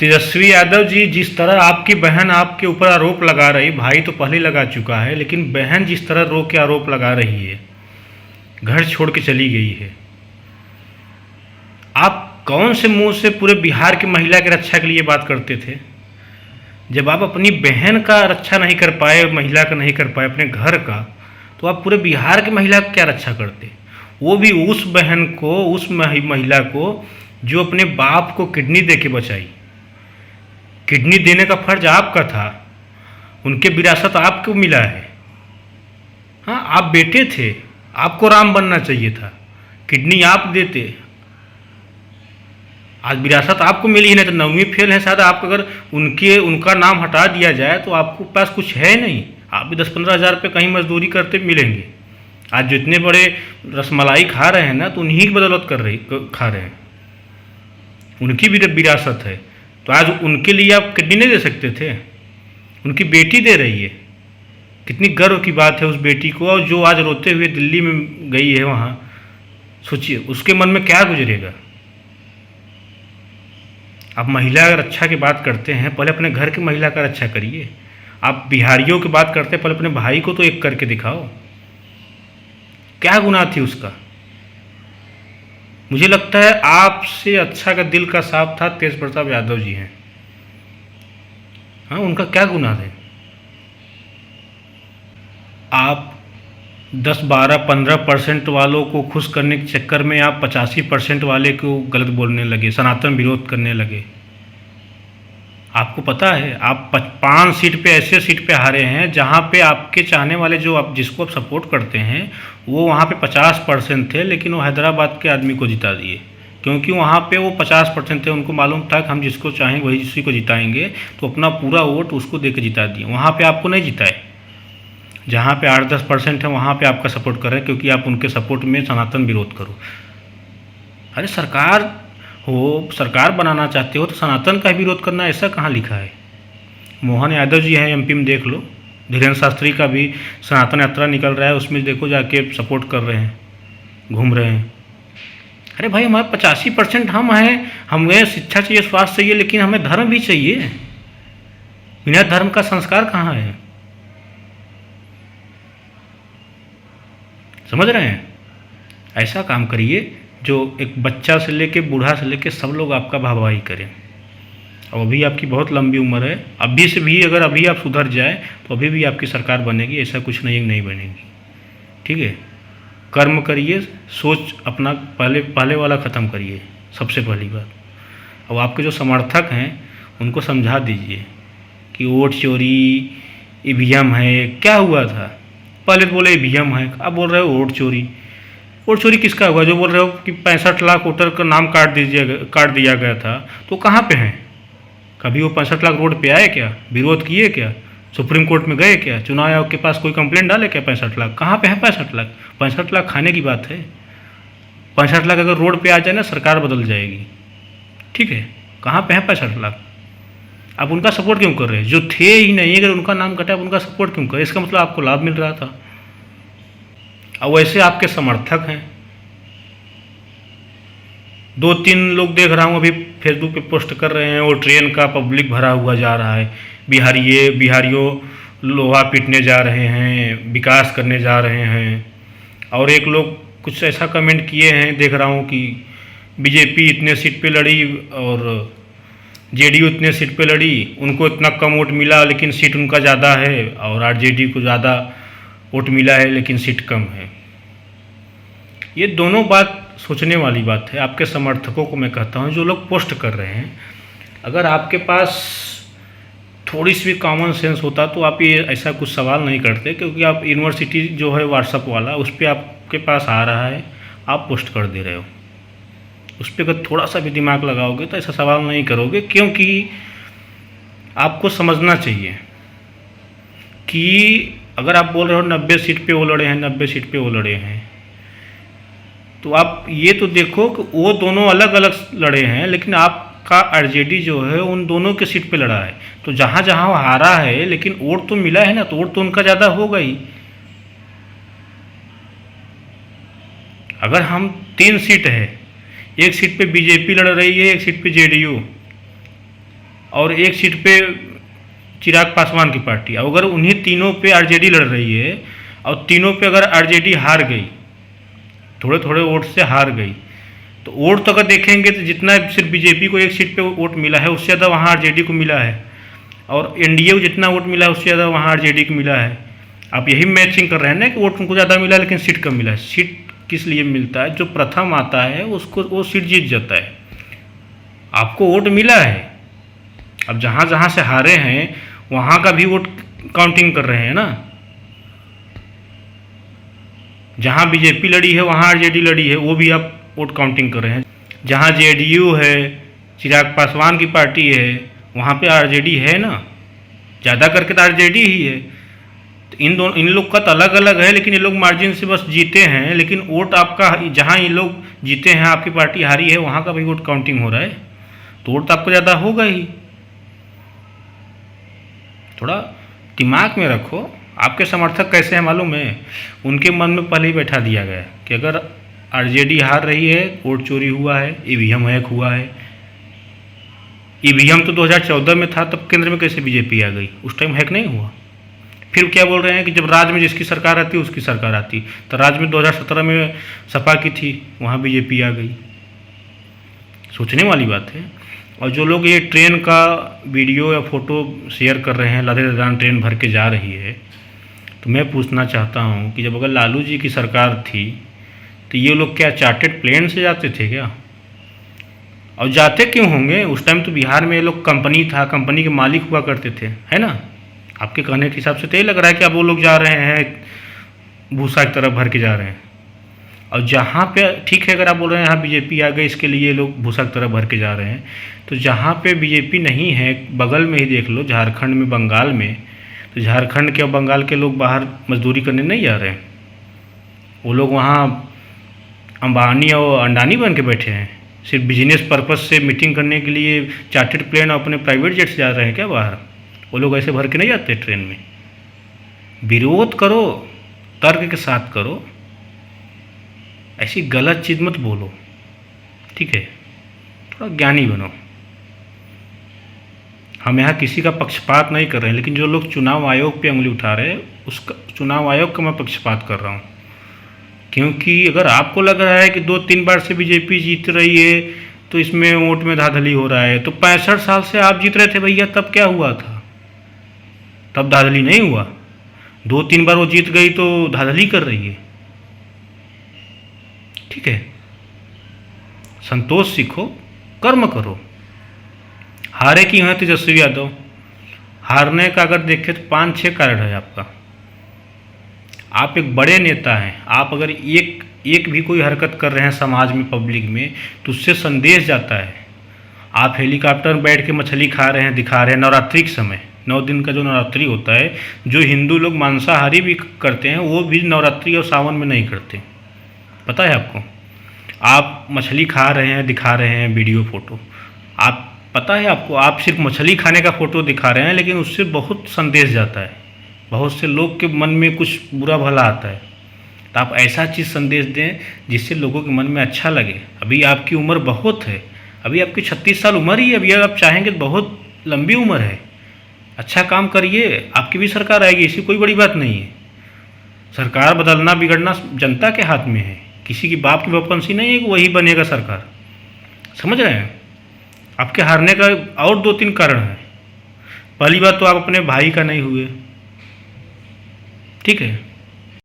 तेजस्वी यादव जी, जिस तरह आपकी बहन आपके ऊपर आरोप लगा रही, भाई तो पहले लगा चुका है, लेकिन बहन जिस तरह रो के आरोप लगा रही है, घर छोड़ के चली गई है, आप कौन से मुंह से पूरे बिहार की महिला की रक्षा के लिए बात करते थे? जब आप अपनी बहन का रक्षा नहीं कर पाए, महिला का नहीं कर पाए, अपने घर का, तो आप पूरे बिहार की महिला का क्या रक्षा करते? वो भी उस बहन को, उस महिला को जो अपने बाप को किडनी दे के बचाई। किडनी देने का फर्ज आपका था, उनके विरासत आपको मिला है। हाँ, आप बेटे थे, आपको राम बनना चाहिए था, किडनी आप देते, आज विरासत आपको मिली ही नहीं तो 9वीं फेल है शायद आप। अगर उनका नाम हटा दिया जाए तो आपको पास कुछ है नहीं, आप भी 10-15 हज़ार रुपये कहीं मजदूरी करते मिलेंगे। आज जो इतने बड़े रसमलाई खा रहे हैं ना, तो उन्हीं की बदौलत खा रहे हैं, उनकी भी विरासत है। तो आज उनके लिए आप किडनी नहीं दे सकते थे? उनकी बेटी दे रही है, कितनी गर्व की बात है उस बेटी को। और जो आज रोते हुए दिल्ली में गई है वहाँ, सोचिए उसके मन में क्या गुजरेगा। आप महिला रक्षा की बात करते हैं, पहले अपने घर की महिला का रक्षा करिए। आप बिहारियों की बात करते हैं, पहले अपने भाई को तो एक करके दिखाओ, क्या गुनाह थी उसका। मुझे लगता है आपसे अच्छा का दिल का साफ था तेज प्रताप यादव जी हैं। हाँ, उनका क्या गुनाह है? आप 10-12-15% वालों को खुश करने के चक्कर में आप 85% वाले को गलत बोलने लगे, सनातन विरोध करने लगे। आपको पता है आप 5 सीट पे ऐसे सीट पे हारे हैं जहाँ पे आपके चाहने वाले, जो आप जिसको आप सपोर्ट करते हैं, वो वहाँ पे 50% थे, लेकिन वो हैदराबाद के आदमी को जिता दिए। क्योंकि वहाँ पे वो 50% थे, उनको मालूम था कि हम जिसको चाहेंगे वही उसी को जिताएंगे, तो अपना पूरा वोट उसको दे के जिता दिए। वहाँ पे आपको नहीं जिताए। जहाँ पे 8-10% है वहाँ पे आपका सपोर्ट कर रहे हैं, क्योंकि आप उनके सपोर्ट में सनातन विरोध करो। अरे सरकार हो, सरकार बनाना चाहते हो तो सनातन का विरोध करना, ऐसा कहाँ लिखा है? मोहन यादव जी हैं एमपी में, देख लो। धीरेन्द्र शास्त्री का भी सनातन यात्रा निकल रहा है, उसमें देखो जाके सपोर्ट कर रहे हैं, घूम रहे हैं। अरे भाई, हमारे 85% हम हैं, हमें शिक्षा चाहिए, स्वास्थ्य चाहिए, लेकिन हमें धर्म भी चाहिए। बिना धर्म का संस्कार कहाँ है? समझ रहे हैं? ऐसा काम करिए जो एक बच्चा से लेके बूढ़ा से लेके सब लोग आपका वाहवाही करें। और अभी आपकी बहुत लंबी उम्र है, अभी से भी अगर अभी आप सुधर जाए तो अभी भी आपकी सरकार बनेगी, ऐसा कुछ नहीं बनेगी। ठीक है, कर्म करिए, सोच अपना पहले वाला ख़त्म करिए, सबसे पहली बात। अब आपके जो समर्थक हैं उनको समझा दीजिए कि वोट चोरी, ईवीएम है, क्या हुआ था? पहले तो बोले ईवीएम है, अब बोल रहे हो वोट चोरी। वोट चोरी किसका हुआ? जो बोल रहे हो कि 65 लाख वोटर का नाम काट दिया गया था, तो कहाँ पे हैं? कभी वो 65 लाख रोड पे आए क्या? विरोध किए क्या? सुप्रीम कोर्ट में गए क्या? चुनाव आयोग के पास कोई कंप्लेंट डाले क्या? 65 लाख कहाँ पे है? 65 लाख 65 लाख खाने की बात है। 65 लाख अगर रोड पे आ जाए ना, सरकार बदल जाएगी। ठीक है, कहाँ पे है 65 लाख? आप उनका सपोर्ट क्यों कर रहे हैं? जो थे ही नहीं, अगर उनका नाम कटा, आप उनका सपोर्ट क्यों कर रहे हैं? इसका मतलब आपको लाभ मिल रहा था। अब वैसे आपके समर्थक हैं, 2-3 लोग देख रहा हूँ अभी फेसबुक पे पोस्ट कर रहे हैं, वो ट्रेन का पब्लिक भरा हुआ जा रहा है, बिहारियों लोहा पीटने जा रहे हैं, विकास करने जा रहे हैं। और एक लोग कुछ ऐसा कमेंट किए हैं, देख रहा हूँ कि बीजेपी इतने सीट पे लड़ी और जेडीयू इतने सीट पे लड़ी, उनको इतना कम वोट मिला लेकिन सीट उनका ज़्यादा है, और आरजेडी को ज़्यादा वोट मिला है लेकिन सीट कम है। ये दोनों बात सोचने वाली बात है। आपके समर्थकों को मैं कहता हूँ, जो लोग पोस्ट कर रहे हैं, अगर आपके पास थोड़ी सी भी कॉमन सेंस होता तो आप ये ऐसा कुछ सवाल नहीं करते। क्योंकि आप यूनिवर्सिटी जो है व्हाट्सअप वाला, उस पर आपके पास आ रहा है, आप पोस्ट कर दे रहे हो। उस पर अगर थोड़ा सा भी दिमाग लगाओगे तो ऐसा सवाल नहीं करोगे। क्योंकि आपको समझना चाहिए कि अगर आप बोल रहे हो 90 सीट पे वो लड़े हैं, 90 सीट पे वो लड़े हैं, तो आप ये तो देखो कि वो दोनों अलग अलग लड़े हैं, लेकिन आपका आरजेडी जो है उन दोनों के सीट पे लड़ा है। तो जहाँ जहाँ वो हारा है, लेकिन वोट तो मिला है ना, तो वोट तो उनका ज़्यादा होगा ही। अगर हम 3 सीट है, एक सीट पे बीजेपी लड़ रही है, एक सीट पे जेडीयू, और एक सीट पे चिराग पासवान की पार्टी। अगर उन्हीं तीनों पे आरजेडी लड़ रही है और तीनों पे अगर आरजेडी हार गई, थोड़े थोड़े वोट से हार गई, तो वोट तो अगर देखेंगे तो जितना सिर्फ बीजेपी को एक सीट पे वोट मिला है उससे ज़्यादा वहाँ आरजेडी को मिला है, और एनडीए को जितना वोट मिला है उससे ज़्यादा वहाँ आरजेडी को मिला है। आप यही मैचिंग कर रहे हैं ना कि वोट उनको ज़्यादा मिला है लेकिन सीट कम मिला है। सीट किस लिए मिलता है? जो प्रथम आता है उसको वो सीट जीत जाता है। आपको वोट मिला है, अब जहाँ जहाँ से हारे हैं वहाँ का भी वोट काउंटिंग कर रहे हैं ना। जहाँ बीजेपी लड़ी है वहाँ आरजेडी लड़ी है, वो भी आप वोट काउंटिंग कर रहे हैं। जहाँ जेडीयू है, चिराग पासवान की पार्टी है, वहाँ पे आरजेडी है ना, ज़्यादा करके तो आरजेडी ही है। तो इन लोग का तो अलग अलग है, लेकिन ये लोग मार्जिन से बस जीते हैं। लेकिन वोट आपका जहाँ ये लोग जीते हैं, आपकी पार्टी हारी है, वहाँ का भी वोट काउंटिंग हो रहा है, तो वोट तो आपको ज़्यादा होगा ही। थोड़ा दिमाग में रखो। आपके समर्थक कैसे हैं मालूम है? उनके मन में पहले ही बैठा दिया गया कि अगर आरजेडी हार रही है, वोट चोरी हुआ है, ईवीएम हैक हुआ है। ईवीएम तो 2014 में था, तब केंद्र में कैसे बीजेपी आ गई? उस टाइम हैक नहीं हुआ। फिर क्या बोल रहे हैं कि जब राज्य में जिसकी सरकार आती उसकी सरकार आती, तो राज्य में 2017 में सपा की थी, वहाँ बीजेपी आ गई। सोचने वाली बात है। और जो लोग ये ट्रेन का वीडियो या फोटो शेयर कर रहे हैं, लदेदान ट्रेन भर के जा रही है, तो मैं पूछना चाहता हूँ कि जब अगर लालू जी की सरकार थी तो ये लोग क्या चार्टेड प्लेन से जाते थे क्या? और जाते क्यों होंगे? उस टाइम तो बिहार में ये लोग कंपनी था, कंपनी के मालिक हुआ करते थे, है ना। आपके कहने के हिसाब से तो ये लग रहा है कि अब वो लोग जा रहे हैं भूसा की तरफ भर के जा रहे हैं। और जहाँ पे ठीक है, अगर आप बोल रहे हैं यहाँ बीजेपी आ गई इसके लिए लोग भूसा की तरफ भर के जा रहे हैं, तो जहाँ पे बीजेपी नहीं है, बगल में ही देख लो, झारखंड में, बंगाल में, तो झारखंड के और बंगाल के लोग बाहर मजदूरी करने नहीं जा रहे हैं। वो लोग वहाँ अंबानी और अंडानी बन के बैठे हैं, सिर्फ बिजनेस पर्पज़ से मीटिंग करने के लिए चार्टर्ड प्लेन और अपने प्राइवेट जेट से जा रहे हैं क्या बाहर? वो लोग ऐसे भर के नहीं जाते ट्रेन में। विरोध करो, तर्क के साथ करो, ऐसी गलत चीज़ मत बोलो, ठीक है। थोड़ा ज्ञानी बनो। हम यहाँ किसी का पक्षपात नहीं कर रहे हैं, लेकिन जो लोग चुनाव आयोग पे उंगली उठा रहे हैं, उसका चुनाव आयोग का मैं पक्षपात कर रहा हूँ। क्योंकि अगर आपको लग रहा है कि 2-3 बार से बीजेपी जीत रही है तो इसमें वोट में धांधली हो रहा है, तो 65 साल से आप जीत रहे थे भैया, तब क्या हुआ था? तब धांधली नहीं हुआ। 2-3 बार वो जीत गई तो धांधली कर रही है, ठीक है। संतोष सीखो, कर्म करो। हारे क्यों हैं तेजस्वी यादव? हारने का अगर देखें तो 5-6 कारण है आपका। आप एक बड़े नेता हैं, आप अगर एक भी कोई हरकत कर रहे हैं समाज में, पब्लिक में, तो उससे संदेश जाता है। आप हेलीकॉप्टर में बैठ के मछली खा रहे हैं, दिखा रहे हैं नवरात्रि के समय, 9 दिन का जो नवरात्रि होता है, जो हिंदू लोग मांसाहारी भी करते हैं वो भी नवरात्रि और सावन में नहीं करते, पता है आपको। आप मछली खा रहे हैं, दिखा रहे हैं वीडियो फोटो, आप पता है आपको, आप सिर्फ मछली खाने का फोटो दिखा रहे हैं, लेकिन उससे बहुत संदेश जाता है, बहुत से लोग के मन में कुछ बुरा भला आता है। तो आप ऐसा चीज़ संदेश दें जिससे लोगों के मन में अच्छा लगे। अभी आपकी उम्र बहुत है, अभी आपकी 36 साल उम्र ही है, अभी आप चाहेंगे तो बहुत लंबी उम्र है। अच्छा काम करिए, आपकी भी सरकार आएगी, ऐसी कोई बड़ी बात नहीं है। सरकार बदलना बिगड़ना जनता के हाथ में है, किसी की बाप की वैकेंसी नहीं है कि वही बनेगा सरकार, समझ रहे हैं। आपके हारने का और 2-3 कारण है। पहली बात तो आप अपने भाई का नहीं हुए, ठीक है।